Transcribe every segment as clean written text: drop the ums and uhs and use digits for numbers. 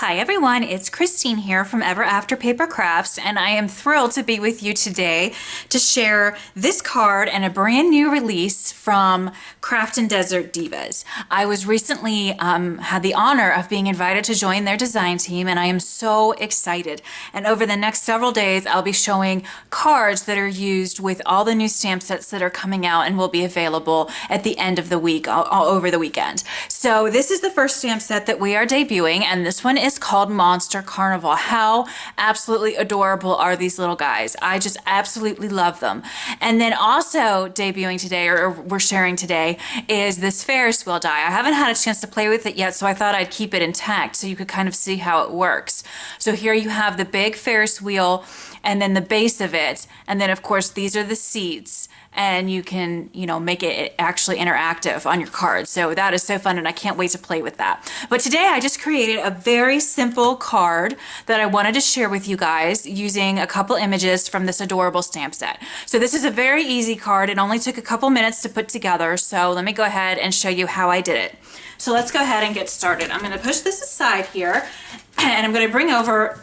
Hi everyone, it's Christine here from Ever After Paper Crafts, and I am thrilled to be with you today to share this card and a brand new release from Craftin Desert Divas. I was recently had the honor of being invited to join their design team, and I am so excited. And over the next several days, I'll be showing cards that are used with all the new stamp sets that are coming out and will be available at the end of the week, all over the weekend. So this is the first stamp set that we are debuting, and this one is called Monster Carnival. How absolutely adorable are these little guys? I just absolutely love them. And then also debuting today, or we're sharing today, is this Ferris wheel die. I haven't had a chance to play with it yet, so I thought I'd keep it intact so you could kind of see how it works. So here you have the big Ferris wheel and then the base of it, and then of course these are the seats, and you can, make it actually interactive on your card. So that is so fun, and I can't wait to play with that. But today I just created a very simple card that I wanted to share with you guys using a couple images from this adorable stamp set. So this is a very easy card. It only took a couple minutes to put together. So let me go ahead and show you how I did it. So let's go ahead and get started. I'm gonna push this aside here, and I'm gonna bring over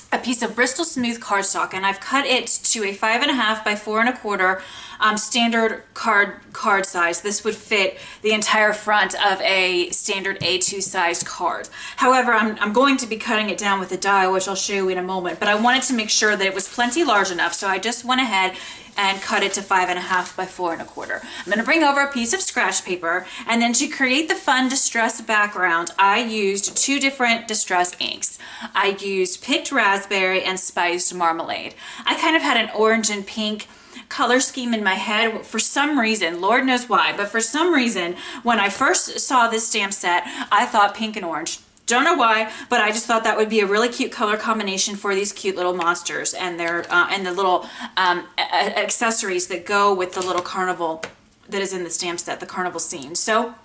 a piece of Bristol Smooth cardstock, and I've cut it to a 5.5 by 4.25 standard card size. This would fit the entire front of a standard A2 sized card. However, I'm going to be cutting it down with a die, which I'll show you in a moment, but I wanted to make sure that it was plenty large enough, so I just went ahead and cut it to 5.5 by 4.25. I'm going to bring over a piece of scratch paper, and then to create the fun distress background, I used two different distress inks. I used Picked Raspberry and Spiced Marmalade. I kind of had an orange and pink color scheme in my head for some reason, Lord knows why, but for some reason, when I first saw this stamp set, I thought pink and orange. Don't know why, but I just thought that would be a really cute color combination for these cute little monsters and their and the little accessories that go with the little carnival that is in the stamp set, the carnival scene. So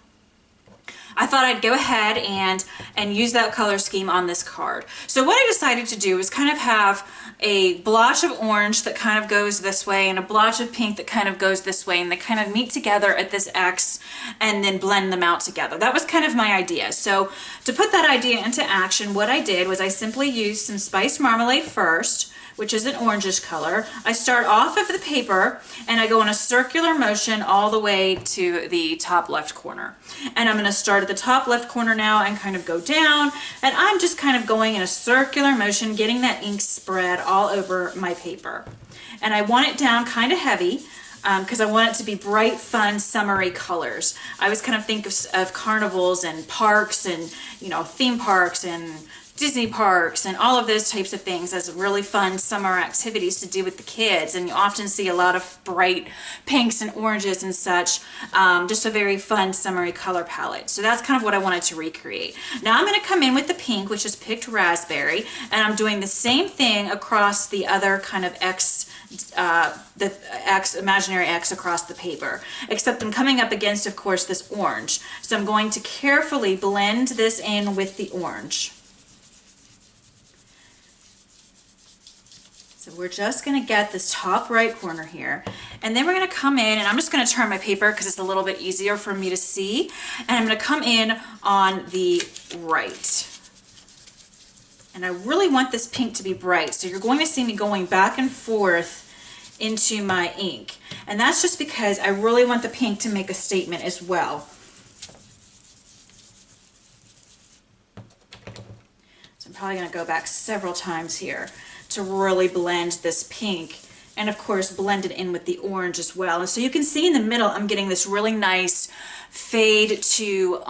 I thought I'd go ahead and use that color scheme on this card. So what I decided to do is kind of have a blotch of orange that kind of goes this way and a blotch of pink that kind of goes this way, and they kind of meet together at this X and then blend them out together. That was kind of my idea. So to put that idea into action, what I did was I simply used some spiced marmalade first, which is an orangish color. I start off of the paper and I go in a circular motion all the way to the top left corner. And I'm going to start at the top left corner now and kind of go down, and I'm just kind of going in a circular motion, getting that ink spread all over my paper. And I want it down kind of heavy because I want it to be bright, fun, summery colors. I always kind of think of carnivals and parks and, theme parks and Disney parks and all of those types of things as really fun summer activities to do with the kids, and you often see a lot of bright pinks and oranges and such. Just a very fun summery color palette. So that's kind of what I wanted to recreate. Now I'm going to come in with the pink, which is Picked Raspberry, and I'm doing the same thing across the other kind of X, the X, imaginary X across the paper, except I'm coming up against, of course, this orange. So I'm going to carefully blend this in with the orange. So we're just going to get this top right corner here, and then we're going to come in, and I'm just going to turn my paper because it's a little bit easier for me to see, and I'm going to come in on the right. And I really want this pink to be bright, so you're going to see me going back and forth into my ink, and that's just because I really want the pink to make a statement as well. So I'm probably going to go back several times here to really blend this pink, and of course blend it in with the orange as well. And so you can see in the middle I'm getting this really nice fade to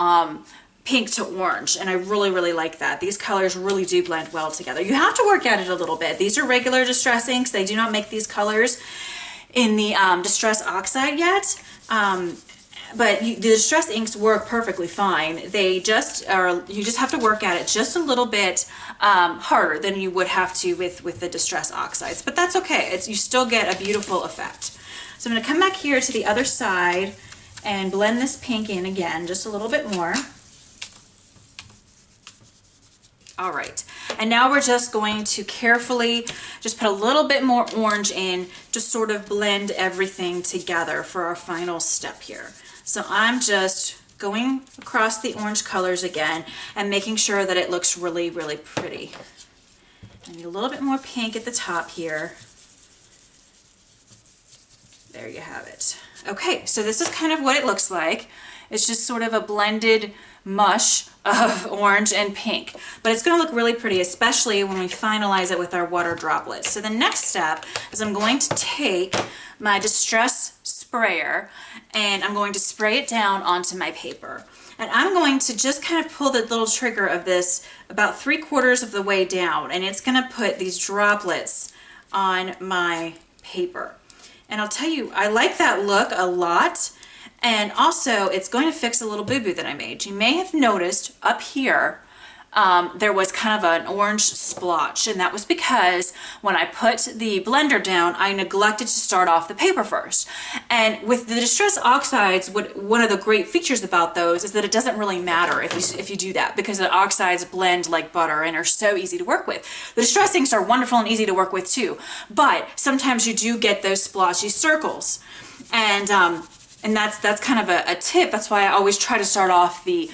pink to orange, and I really like that. These colors really do blend well together. You have to work at it a little bit. These are regular distress inks. They do not make these colors in the distress oxide yet. But the distress inks work perfectly fine. They just are, you just have to work at it just a little bit harder than you would have to with the distress oxides. But that's okay. You still get a beautiful effect. So I'm going to come back here to the other side and blend this pink in again, just a little bit more. All right, and now we're just going to carefully just put a little bit more orange in, just sort of blend everything together for our final step here. So I'm just going across the orange colors again and making sure that it looks really, really pretty. I need a little bit more pink at the top here. There you have it. Okay, so this is kind of what it looks like. It's just sort of a blended mush of orange and pink, but it's going to look really pretty, especially when we finalize it with our water droplets. So the next step is I'm going to take my Distress sprayer and I'm going to spray it down onto my paper. And I'm going to just kind of pull the little trigger of this about 3/4 of the way down, and it's going to put these droplets on my paper. And I'll tell you, I like that look a lot. And also, it's going to fix a little boo-boo that I made. You may have noticed up here, there was kind of an orange splotch. And that was because when I put the blender down, I neglected to start off the paper first. And with the Distress Oxides, one of the great features about those is that it doesn't really matter if you do that, because the oxides blend like butter and are so easy to work with. The Distress inks are wonderful and easy to work with too. But sometimes you do get those splotchy circles. And that's kind of a tip. That's why I always try to start off the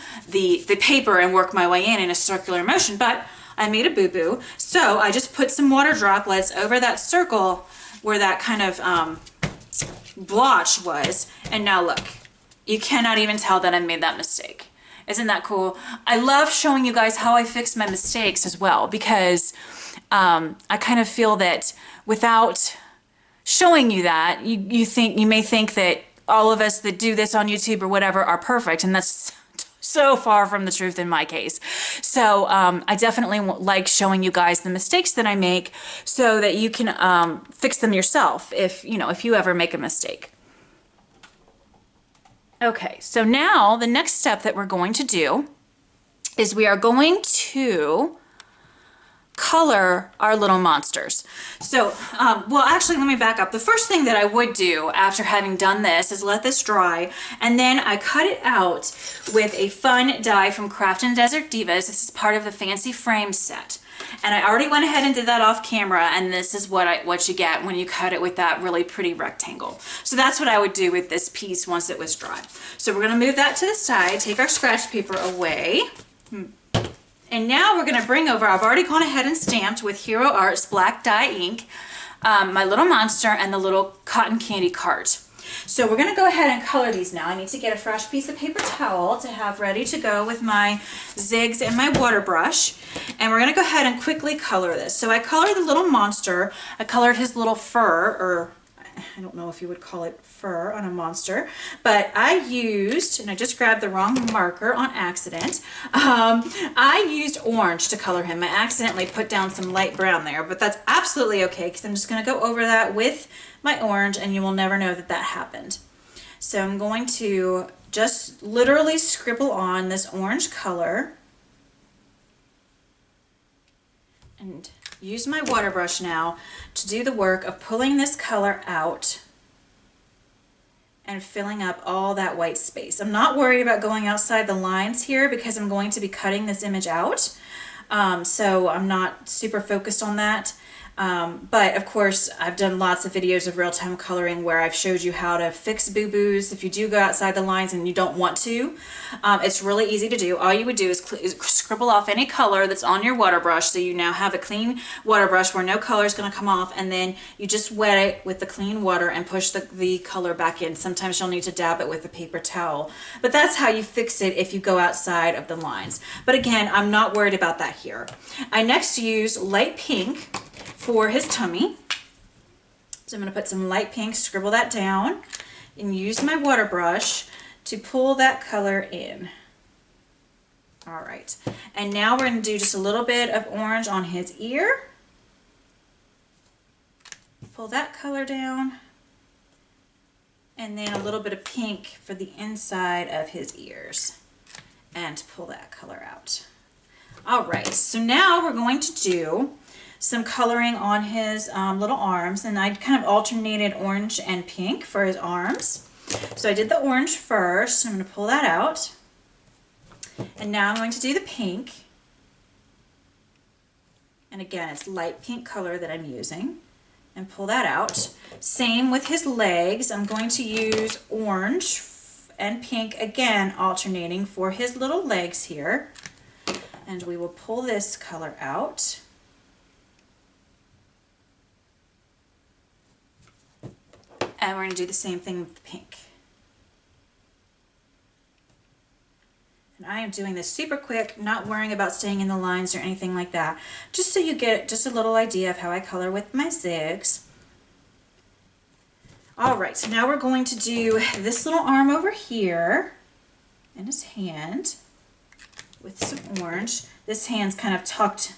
paper and work my way in a circular motion. But I made a boo-boo, so I just put some water droplets over that circle where that kind of blotch was. And now look, you cannot even tell that I made that mistake. Isn't that cool? I love showing you guys how I fix my mistakes as well, because I kind of feel that without showing you that, you may think that all of us that do this on YouTube or whatever are perfect, and that's so far from the truth in my case. So I definitely like showing you guys the mistakes that I make so that you can fix them yourself if you ever make a mistake. Okay, so now the next step that we're going to do is we are going to color our little monsters. So, well, actually, let me back up. The first thing that I would do after having done this is let this dry, and then I cut it out with a fun die from Craftin Desert Divas. This is part of the Fancy Frame set. And I already went ahead and did that off camera, and this is what you get when you cut it with that really pretty rectangle. So that's what I would do with this piece once it was dry. So we're going to move that to the side, take our scratch paper away. And now we're going to bring over, I've already gone ahead and stamped with Hero Arts black dye ink, my little monster and the little cotton candy cart. So we're going to go ahead and color these now. I need to get a fresh piece of paper towel to have ready to go with my zigs and my water brush. And we're going to go ahead and quickly color this. So I colored the little monster. I colored his little fur, or I don't know if you would call it fur on a monster, but I used, and I just grabbed the wrong marker on accident, I used orange to color him. I accidentally put down some light brown there, but that's absolutely okay because I'm just going to go over that with my orange and you will never know that that happened. So I'm going to just literally scribble on this orange color and use my water brush now to do the work of pulling this color out and filling up all that white space. I'm not worried about going outside the lines here because I'm going to be cutting this image out. So I'm not super focused on that. But of course, I've done lots of videos of real-time coloring where I've showed you how to fix boo-boos if you do go outside the lines and you don't want to. It's really easy to do. All you would do is scribble off any color that's on your water brush, so you now have a clean water brush where no color is going to come off, and then you just wet it with the clean water and push the color back in. Sometimes you'll need to dab it with a paper towel, but that's how you fix it if you go outside of the lines. But again, I'm not worried about that here. I next use light pink for his tummy. So I'm going to put some light pink, scribble that down, and use my water brush to pull that color in. All right, and now we're going to do just a little bit of orange on his ear. Pull that color down, and then a little bit of pink for the inside of his ears, and pull that color out. All right, so now we're going to do some coloring on his little arms, and I kind of alternated orange and pink for his arms. So I did the orange first. I'm going to pull that out, and now I'm going to do the pink, and again it's light pink color that I'm using, and pull that out. Same with his legs. I'm going to use orange and pink, again alternating for his little legs here. And we will pull this color out. And we're going to do the same thing with the pink. And I am doing this super quick, not worrying about staying in the lines or anything like that, just so you get just a little idea of how I color with my zigs. All right, so now we're going to do this little arm over here and his hand with some orange. This hand's kind of tucked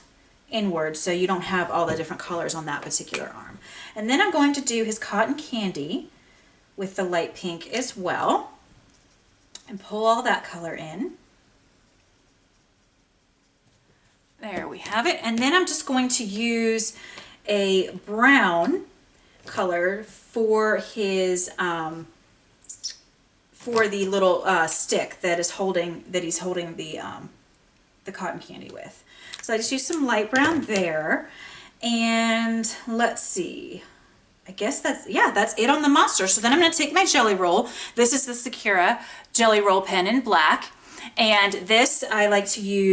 inward, so you don't have all the different colors on that particular arm. And then I'm going to do his cotton candy with the light pink as well and pull all that color in. There we have it. And then I'm just going to use a brown color for his for the little stick that he's holding the cotton candy with. So I just use some light brown there, and let's see, I guess that's it on the monster. So then I'm going to take my jelly roll. This is the Sakura jelly roll pen in black, and this I like to use